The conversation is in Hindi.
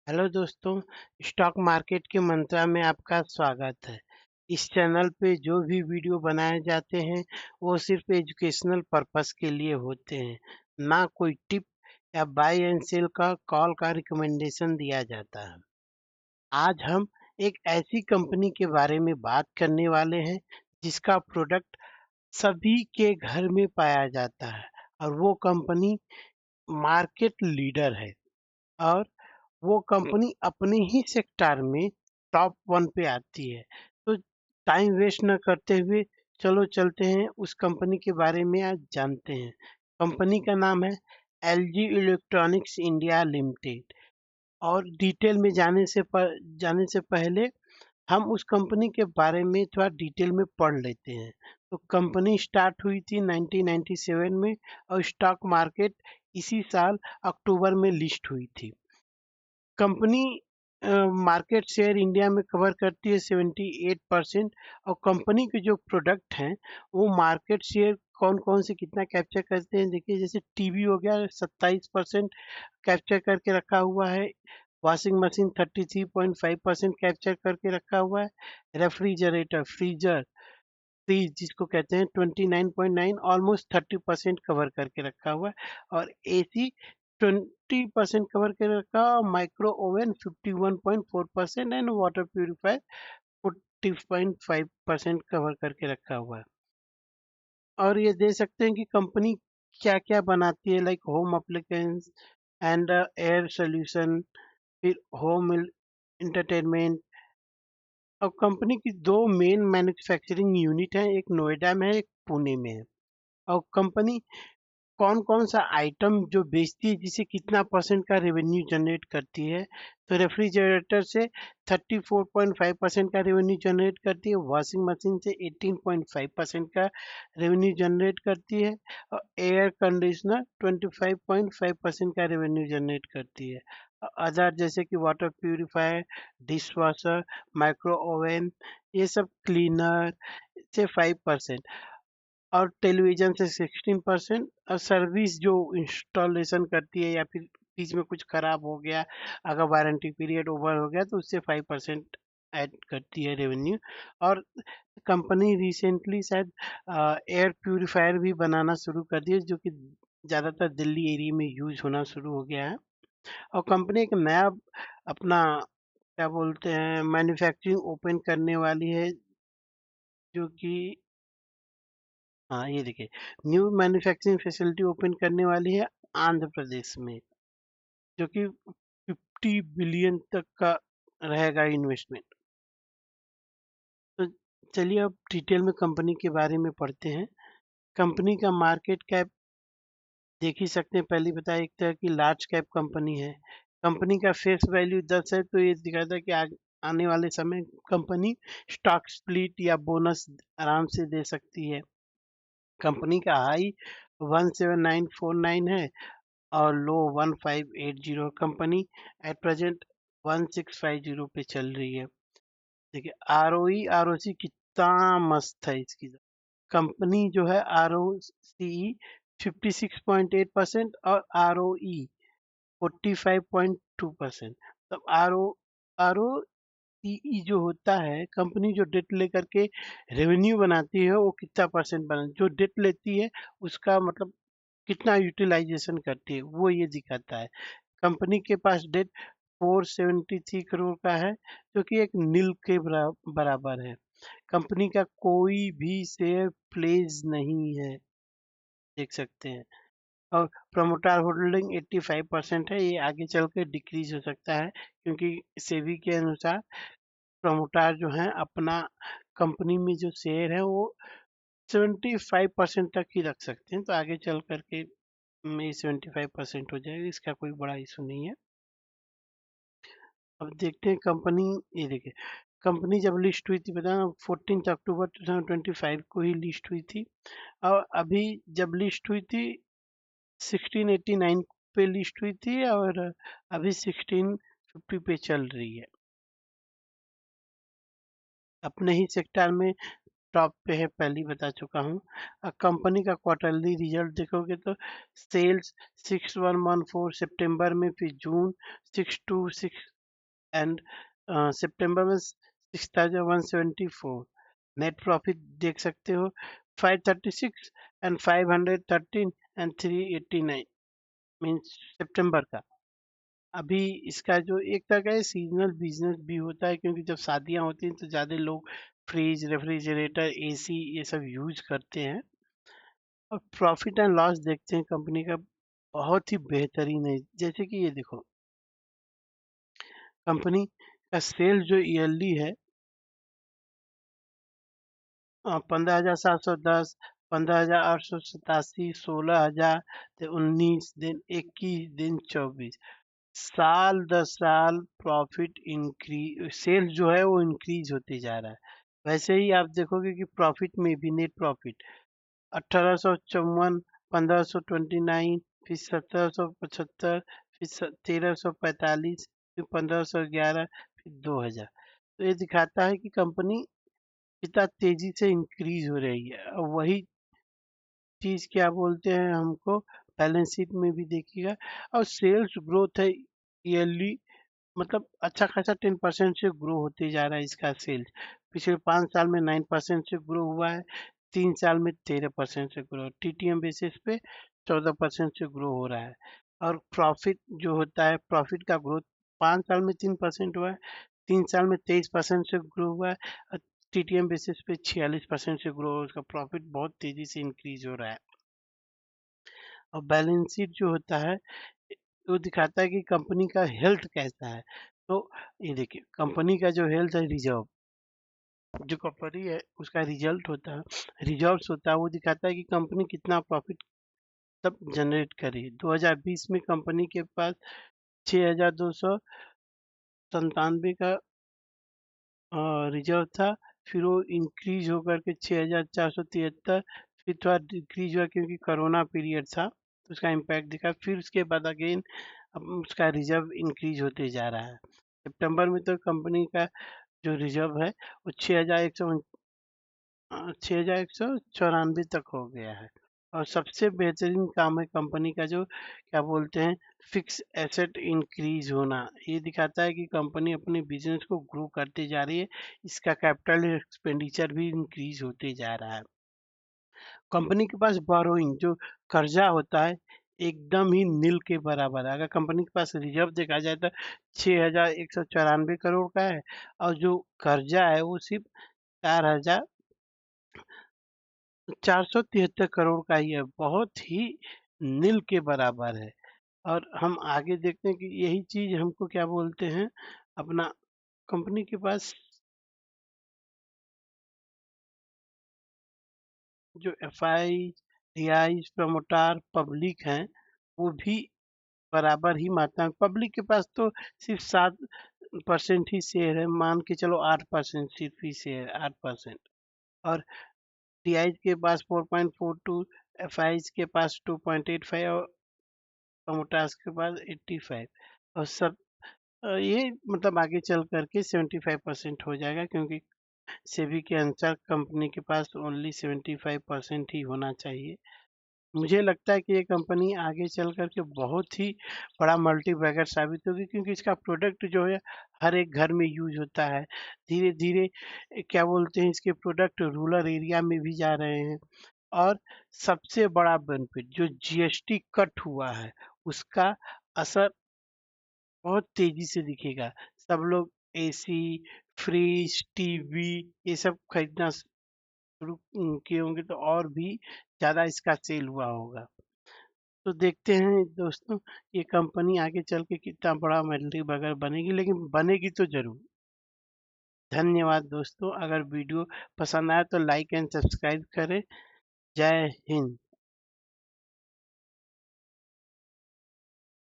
हेलो दोस्तों, स्टॉक मार्केट की मंत्रा में आपका स्वागत है। इस चैनल पे जो भी वीडियो बनाए जाते हैं वो सिर्फ एजुकेशनल पर्पस के लिए होते हैं, ना कोई टिप या बाय एंड सेल का कॉल का रिकमेंडेशन दिया जाता है। आज हम एक ऐसी कंपनी के बारे में बात करने वाले हैं जिसका प्रोडक्ट सभी के घर में पाया जाता है और वो कंपनी मार्केट लीडर है और वो कंपनी अपने ही सेक्टर में टॉप वन पे आती है। तो टाइम वेस्ट न करते हुए चलो चलते हैं उस कंपनी के बारे में आज जानते हैं। कंपनी का नाम है एलजी इलेक्ट्रॉनिक्स इंडिया लिमिटेड। और डिटेल में जाने से पहले हम उस कंपनी के बारे में थोड़ा डिटेल में पढ़ लेते हैं। तो कंपनी स्टार्ट हुई थी 1997 में और स्टॉक मार्केट इसी साल अक्टूबर में लिस्ट हुई थी। कंपनी मार्केट शेयर इंडिया में कवर करती है 78%। और कंपनी के जो प्रोडक्ट हैं वो मार्केट शेयर कौन कौन से कितना कैप्चर करते हैं, देखिए जैसे टीवी हो गया 27% कैप्चर करके रखा हुआ है। वॉशिंग मशीन 33.5% कैप्चर करके रखा हुआ है। रेफ्रिजरेटर फ्रीज जिसको कहते हैं 29.9 ऑलमोस्ट 30% कवर करके रखा हुआ है। और एसी 20% कवर करके रखा हुआ, micro oven 51.4% and water purifier 40.5% cover करके रखा हुआ है। और ये दे सकते हैं कि कंपनी क्या क्या बनाती है, like home appliances and air solution, फिर होम इंटरटेनमेंट। और कंपनी की दो मेन मैन्युफैक्चरिंग यूनिट है, एक नोएडा में है, एक पुणे में है। और कंपनी कौन कौन सा आइटम जो बेचती है जिसे कितना परसेंट का रेवेन्यू जनरेट करती है, तो रेफ्रिजरेटर से 34.5% का रेवेन्यू जनरेट करती है। वॉशिंग मशीन से 18.5% का रेवेन्यू जनरेट करती है। और एयर कंडीशनर 25.5% का रेवेन्यू जनरेट करती है। अदर जैसे कि water purifier, dish washer, micro oven, ये सब क्लीनर से 5%। और टेलीविज़न से 16%। और सर्विस जो इंस्टॉलेशन करती है या फिर बीच में कुछ खराब हो गया, अगर वारंटी पीरियड ओवर हो गया तो उससे 5% ऐड करती है रेवेन्यू। और कंपनी रिसेंटली शायद एयर प्यूरिफायर भी बनाना शुरू कर दी है जो कि ज़्यादातर दिल्ली एरिया में यूज़ होना शुरू हो गया है। और कंपनी एक नया अपना क्या बोलते हैं मैन्युफैक्चरिंग ओपन करने वाली है, जो कि हाँ, ये देखिए न्यू मैन्युफैक्चरिंग फैसिलिटी ओपन करने वाली है आंध्र प्रदेश में, जो कि 50 बिलियन तक का रहेगा इन्वेस्टमेंट। तो चलिए अब डिटेल में कंपनी के बारे में पढ़ते हैं। कंपनी का मार्केट कैप देख ही सकते हैं, पहले बताया एक तरह की लार्ज कैप कंपनी है। कंपनी का फेस वैल्यू 10 है, तो ये दिखाता है कि आने वाले समय कंपनी स्टॉक स्प्लिट या बोनस आराम से दे सकती है। कंपनी का हाई 17949 है और लो 1580। कंपनी एट प्रेजेंट 1650 पे चल रही है। देखिए आरओई आरओसी कितना मस्त है इसकी। कंपनी जो है आरओसी 56.8% और आरओई 45.2%। तब आरओ ईई जो होता है, कंपनी जो डेट लेकर के रेवेन्यू बनाती है वो कितना परसेंट बना, जो डेट लेती है उसका मतलब कितना यूटिलाइजेशन करती है वो ये दिखाता है। कंपनी के पास डेट 473 करोड़ का है, जो कि एक नील के बराबर है। कंपनी का कोई भी शेयर प्लेस नहीं है, देख सकते हैं। और प्रमोटर होल्डिंग 85% है, ये आगे चल के डिक्रीज हो सकता है क्योंकि सेबी के अनुसार प्रमोटर जो है अपना कंपनी में जो शेयर है वो 75% तक ही रख सकते हैं। तो आगे चल करके में 75% हो जाएगा, इसका कोई बड़ा इशू नहीं है। अब देखते हैं कंपनी, ये देखिए कंपनी जब लिस्ट हुई थी पता 14 अक्टूबर 2025 को ही लिस्ट हुई थी। और अभी जब लिस्ट हुई थी 1689 पे लिस्ट हुई थी और अभी 1650 पे चल रही है। अपने ही सेक्टर में टॉप पे है, पहले ही बता चुका हूँ। कंपनी का क्वार्टरली रिजल्ट देखोगे तो सेल्स 6114 सितंबर में, फिर जून 6264 एंड सितंबर में 6174। नेट प्रॉफिट देख सकते हो 536 एंड 513 एंड 389 मीन्स सितंबर का। अभी इसका जो एक तरह का सीजनल बिजनेस भी होता है, क्योंकि जब शादियां होती हैं तो ज़्यादा लोग फ्रिज, रेफ्रिजरेटर, एसी ये सब यूज करते हैं। और प्रॉफिट एंड लॉस देखते हैं कंपनी का, बहुत ही बेहतरीन है। जैसे कि ये देखो, कंपनी का सेल जो ईयरली है 15,710, 15,887, 16,000, फिर 19 दिन, 21 दिन, 24 साल 10 साल प्रॉफिट इंक्रीज, सेल्स जो है वो इंक्रीज होते जा रहा है। वैसे ही आप देखोगे कि प्रॉफिट में भी नेट प्रॉफिट 1854, 1529, फिर 1775, फिर 1345, फिर 1511, फिर 2000। तो ये दिखाता है कि कंपनी कितना तेजी से इंक्रीज हो रही है। और वही चीज क्या बोलते हैं हमको, बैलेंस शीट में भी देखिएगा। और सेल्स ग्रोथ है ईयरली, मतलब अच्छा खासा 10% से ग्रो होते जा रहा है इसका सेल्स। पिछले 5 साल में 9% से ग्रो हुआ है, 3 साल में 13% से ग्रो, टीटीएम बेसिस पे 14% से ग्रो हो रहा है। और प्रॉफिट जो होता है, प्रॉफिट का ग्रोथ 5 साल में 3% हुआ है, 3 साल में 23% से ग्रो हुआ है, और टीटीएम बेसिस पे 46% से ग्रो, उसका प्रॉफिट बहुत तेजी से इंक्रीज हो रहा है। और बैलेंस शीट जो होता है वो दिखाता है कि कंपनी का हेल्थ कैसा है। तो ये देखिए, कंपनी का जो हेल्थ है, रिजर्व, जो कंपनी है उसका रिजल्ट होता है, रिजल्ट्स होता है, वो दिखाता है कि कंपनी कितना प्रॉफिट तब जनरेट करी। 2020 में कंपनी के पास 6,297 का रिजर्व था। फिर वो इंक्रीज होकर के 6,473, फिर थोड़ा डिक्रीज हुआ क्योंकि कोरोना पीरियड था तो उसका इम्पैक्ट दिखा। फिर उसके बाद अगेन अब उसका रिजर्व इंक्रीज होते जा रहा है। सितंबर में तो कंपनी का जो रिजर्व है वो 6,194 तक हो गया है। और सबसे बेहतरीन काम है कंपनी का जो क्या बोलते हैं, फिक्स एसेट इंक्रीज होना। ये दिखाता है कि कंपनी अपने बिजनेस को ग्रो करते जा रही है, इसका कैपिटल एक्सपेंडिचर भी इंक्रीज होते जा रहा है। कंपनी के पास बोरोइंग जो कर्जा होता है एकदम ही नील के बराबर है। अगर कंपनी के पास रिजर्व देखा जाए तो 6,194 करोड़ का है, और जो कर्जा है वो सिर्फ 4,473 करोड़ का ही है, बहुत ही नील के बराबर है। और हम आगे देखते हैं कि यही चीज हमको क्या बोलते हैं, अपना कंपनी के पास जो F I, D I, promoter, public हैं, वो भी बराबर ही मात्रा में। पब्लिक के पास तो सिर्फ 7% ही शेयर है, मान के चलो 8% सिर्फ ही शेयर, 8%। और टीआई के पास 4.42, एफआई के पास 2.85, और प्रमोटर्स के पास 85। और सब ये मतलब आगे चल करके 75% हो जाएगा, क्योंकि सेबी के अनुसार कंपनी के पास ओनली 75% ही होना चाहिए। मुझे लगता है कि ये कंपनी आगे चल करके बहुत ही बड़ा मल्टीबैगर साबित होगी, क्योंकि इसका प्रोडक्ट जो है हर एक घर में यूज होता है। धीरे धीरे क्या बोलते हैं, इसके प्रोडक्ट रूरल एरिया में भी जा रहे हैं। और सबसे बड़ा बेनिफिट जो जीएसटी कट हुआ है उसका असर बहुत तेजी से दिखेगा। सब लोग एसी, फ्रिज, टीवी ये सब खरीदना शुरू किए होंगे, तो और भी ज्यादा इसका सेल हुआ होगा। तो देखते हैं दोस्तों, ये कंपनी आगे चल के कितना बड़ा मल्टी बगर बनेगी, लेकिन बनेगी तो जरूर। धन्यवाद दोस्तों, अगर वीडियो पसंद आया तो लाइक एंड सब्सक्राइब करें। जय हिंद।